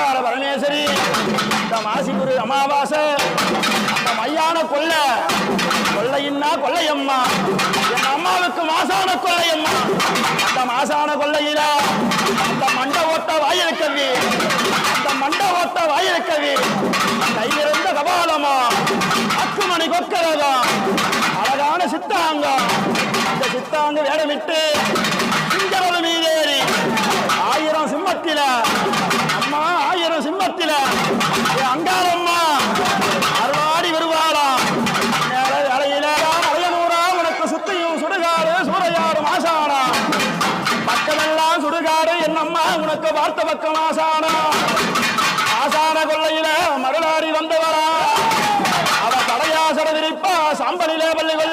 அங்கார பரமேஸ்வரி இந்த மாசிகுரு அமாவாசை அந்த மையான கொள்ளையின்னா கொள்ளையம்மா என் அம்மாவுக்கு மாசான கொள்ளையம்மா அந்த மாசான கொள்ளையில அந்த மண்டை ஓட்ட வாயிற்கவி கையிலிருந்த கபாலமா அக்குமணி கொக்கரதம் அழகான சித்தாங்கம் அந்த சித்தாங்க வேடமிட்டு சிங்கரது மீதேறி 1000 சிம்மத்தில அம்மா 1000 சிம்மத்தில அங்காரம்மா அருளாடி வருவாளா அலையில அலையனூரா உனக்கு சுத்தியும் சுடுகாடு சூறையாடு மாசானா மக்களெல்லாம் சுடுகாடு என்னம்மா உனக்கு பார்த்த பக்கம் ஆசானா ஆசான கொள்ளையில மருளாடி வந்தவரா அவ தடையாசட விரிப்பா சாம்பலிலே பள்ளிகள்